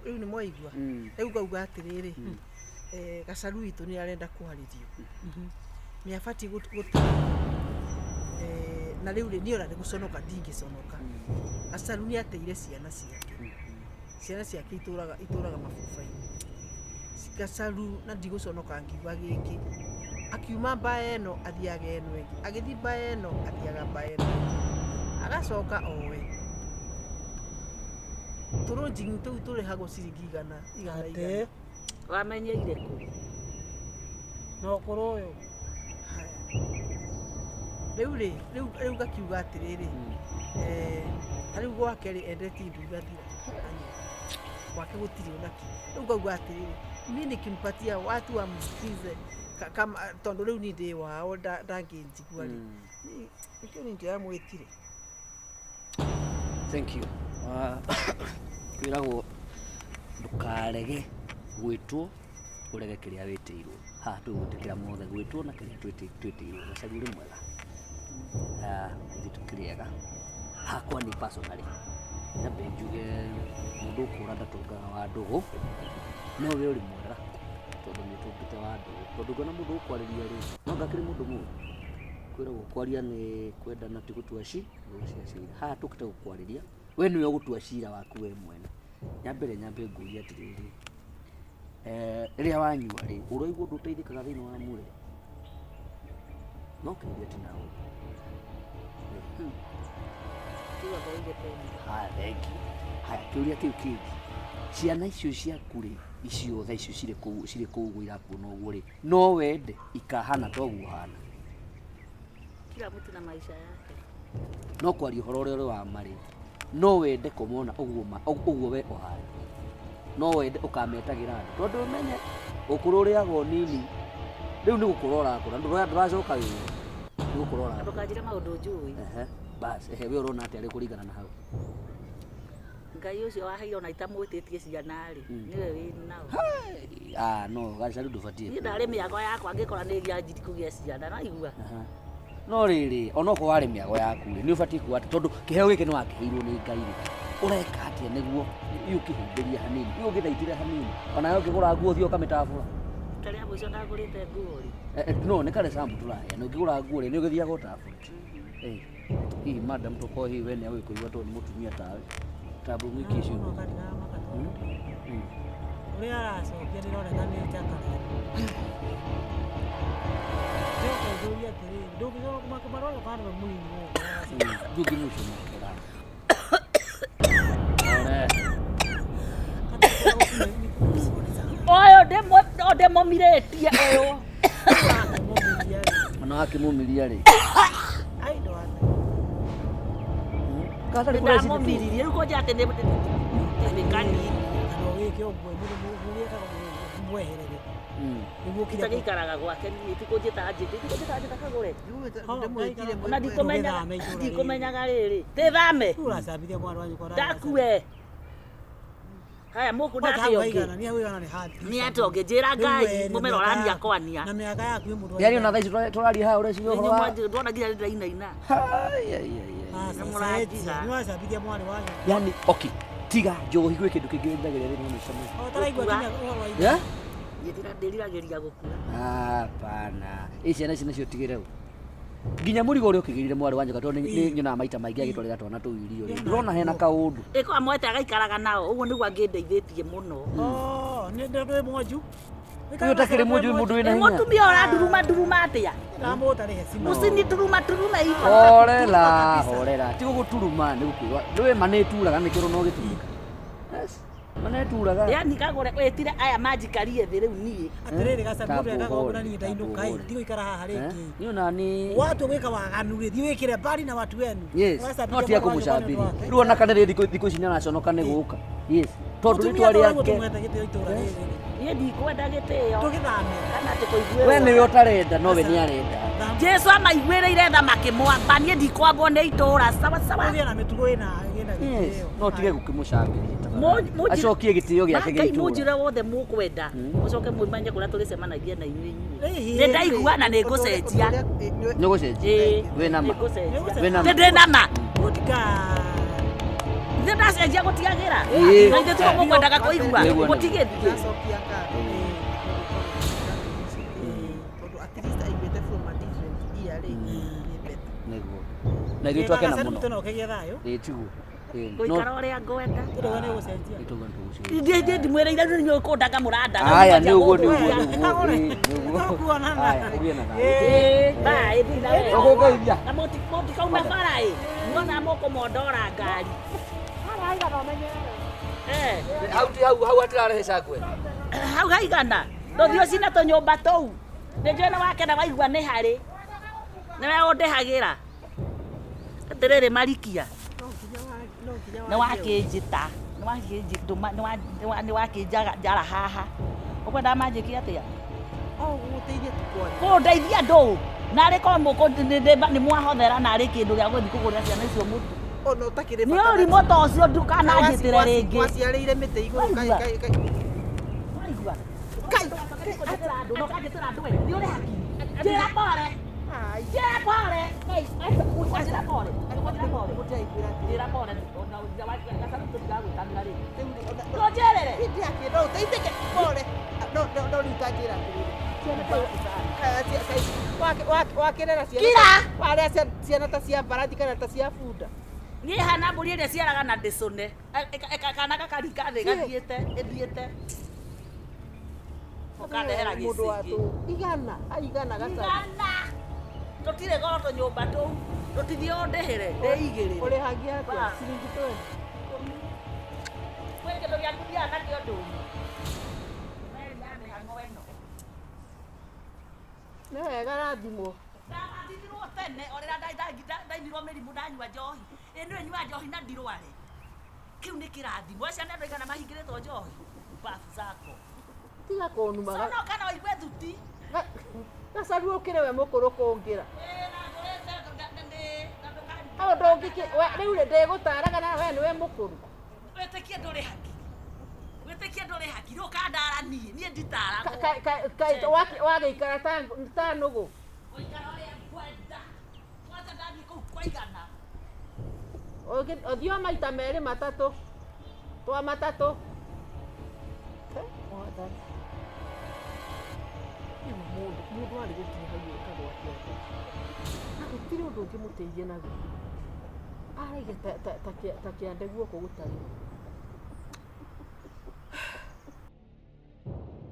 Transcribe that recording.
riu ni mwaigua riu ngauga atiriri Gacharu itu ni arenda kuharirio ni abati na riu ni ora guconoka ndingiconoka Gacharu ni ateire ciana ciake ituraga mabubai Gacharu na ndiguconoka ngiuga giki akiuma mbaya eno athiaga eno engi agithi mbaya eno athiaga mbaya eno agacoka owe turunjingi tu turihagwo ciringi igana wamenyeire ku no kuroyo riu gakiuga atiriri riu gwake ri endeti ndu gathira gwake gutiri onaki riu ngauga atiriri mimi nikimpatia watu wamsikize kama tondu riu ni ndi wao ndanginjigua ri ikio ni ndia mwitire. Thank you. Kwiragwo ndukarege gwitwo urege kiria witirwo ha tugutikira mothe gwitwo na kiria twitirwo Gacharu ri mwega ithi tukiriega hakwa ni personally na benjuge mundu kura ndatongaga wa ndugu no we uri mwega tondu ni tupite wa ndugu tondu ngona mundu ukwariria ri no ngakiri mundu mu kwiragwo kwaria ni kwendana ti gutua cira ha tukite gukwariria we niwe gutua cira waku we mwene nyambe nguria atiriri riria wanyua ri uroigwo nduteithikaga thiini wa mwiri no kiria ti nawe thank you. Haya kiuria kiu kingi ciana icio ciaku ri icio tha icio ciri kuu gwirakuona uguo ri no wende ikahana toguo hana kila mtu na maisha yake no kwaria uhoro uria uri wa mari no wende kumona uguo we ohana no wende ukametagira andu tondu umenye ukuru uriago nini riu ni gukurora akura nduracoka wiwe ni gukurora ndukajira maundu njui bas we urona ati ari kuringana na hau ngai ucio waheirwo na itamwititie ciana ri niwe wi nao no Gacharu ndubatie ni ndari miago yakwa ngikora ni ria njiti kugia ciana na igua no riri onoko wari miago yaku ri ni ubatie kuwa tondu kiheo giki ni wakiheirwo ni ngai ri ureka atia niguo yukihumbiria hanini yugithaitire hanini kana yokigura nguo thio kamitafura tari abo cio ndagurite nguo ri no ni kare sambu turaya no ngigura nguo ri ni ugithiaga utafura hii madam toko hii wene awe kuiwa to ni mutumia tawe tabu mwiki icio uri aracokia ndironeka ni njakara joko nduria tiri ndugicoka kumakamaro kana mwini ndugi mucio makera oyo demo miretie oyo mana akimumiria ri ai ndo ana Gacharu kura mumiririe ruko jate ne kani no wiki ogwe muri ka mweherere niguo kira gikaraga gwake ni tikujita ajite kagure na ndikumenyaga riri tithame uracambithia mwana wanyu kora ndakue haya muku ndakioge ni atonge njira ngai mumero rania kwania na miaka yaku mundu yari ona thaici turaria ha uri cio horo ni ndona nginya ndaina ni wacambithia mwana wanyu yani okay tiga njohi gwe kindu kingi ndagire ri ni sama taraigua kinya uhoro wa ndirirageria gukua hapana ici ana cina cio tigire nginya murigo uri ukigirire mwari wanje gato ni nyona maita maingi agitwarira twana tu irio ri ndurona hena kaundu iko amwete agaikaraga nao uguo niguo angindeithitie muno ni ndio mwanju uyu takiri munju mundu wina hinya mutumia ora nduruma atia ramutarihe simu usini turuma iko horera ti guturuma ni gukiwa niwe maneturaga ni kiro no gitumika maneturaga yani kagure wetire aya majikarie thi riu ni atiriri Gacharu ndega gogura ni ndainuka ndio ikara haha riki ni nani watu weka waganu ri thiwikire bari na watu wenu no ti akumushabiri ruona kana ri thiko ici na conoka ni guka tondu ni twari yake ye ndikwenda gitio tugithame kana tikuigue we niwe utarenda no we ni arenda Jesu amaiguire tha makimwamba nie ndikwambwo ni itura sawa na mitugo ina gitio no tige gukimushabiri acokie gitio giake gitura mujire wothe mukwenda ucoke muimanye kuria tulicemanagia na inyuĩ ni ndaigua na ni ngucenjia we nama ndi nama Ithe ndacenjia gũtiagĩra. Ĩĩ. Na ithe tuo mũkwendaga kũigua. Nĩguo, Mũtigĩthiĩ. Ndacokia ngatho. Tondũ at least aiguĩte from a different ear rĩ, nĩ better. Nĩguo. Na ithuĩ twakena mũno. Tena ũkĩgĩa thayũ. Ĩĩ tiguo. Gũikara ũrĩa ngwenda. Tũrĩ nĩ gũcenjia. Ndiĩ ndimwĩrĩire rĩu nĩ ũkũndaga mũrandaga. Aya nĩguo nĩguo. Tũkuonana. Aya kũgĩa na thayũ. Bye, thiĩ na wewe. Ũgũgeithia. Na mũtikauma bara ĩ. Muona mũkũmondora ngari. Hau atirarehe cakwe. Hau haigana. Ndũthiĩ ũcine tũnyũmba tũu. Nĩnjũĩ nĩ wakena waigua nĩ harĩ. Nĩwe ũndĩhagĩra. Atĩrĩrĩ marikia. Nĩ wakĩnjĩta. Nĩ wakĩnjara haha. Ũkwendaga manjĩkie atĩa? Gũteithia tukwaria. Kũndeithia ndũ. Narĩ korwo nĩ mwahothera narĩ kĩndũ gĩa gũthiĩ kũgũrĩra ciana icio mũtu. Ona ũtakĩrĩ Nĩ ũrimũ ta ũcio ndukananjĩtĩre rĩngĩ. Waciarĩire mĩtĩ igũrũ Waigua. Kai. Ũkandĩtĩra andũ, na ũkandĩtĩra andũ we. Nĩ ũrĩ hakiri. Njĩra pore. Njĩra pore. Njĩra pore. Njĩra pore. Gacaru tũtigagwĩtanĩra rĩngĩ. Ndũnjĩrĩre. No ũteithĩke pore. No rĩu tanjĩra atĩrĩrĩ. Wakĩrera ciana. Kira. Warĩa ciana ta cia mbarathi kana ta cia bunda. Niĩ hana mbũri ĩrĩa ciaraga na ndĩcũne. Kana gakarika thĩ gathiĩte. Ũkandehera gĩcigi. Igana gacaru. Igana. Tũtirĩ goro tũnyũmba tũu. Tũtithiĩ ũndĩhĩre. Ndĩigĩrĩre. Ũrĩhagia atĩa? Ciringi 20. Kwĩ kĩndũ gĩaku thiaga nakĩo ndũnyũ. Nĩ wega rathimwo. Ndathithirwo tene orĩra ndainirwo mĩrimũ ndanyua njohi. Nĩ nyua njohi na ndirware. Kĩu nĩ kĩrathimo. Ciana andũ aigana mahingĩrĩtwo njohi. Bafu zako. Tiga kũnuma. Sonoka na waigue thuti. Gacaru ũkĩrĩ we mũkũrũ kũngĩra. Rĩu ndĩgũtaraga na we nĩwe mũkũrũ. Wĩtĩkie ndũrĩ hakiri. Wĩtĩkie ndũrĩ hakiri. Ũkandara niĩ nditaragwo. Wagĩikara ta nũgũ. Ũikara ũrĩa ngwenda. Kwanza ndathiĩ kũu kwa igana. Ũthiĩ maita merĩ matatũ. Twa matatũ. Mũndũ arĩ gũkinya hau ĩkagwo atĩa. Na gũtirĩ ũndũ ũngĩmũteithia naguo. Araige ta kĩande guoko gũtarĩ.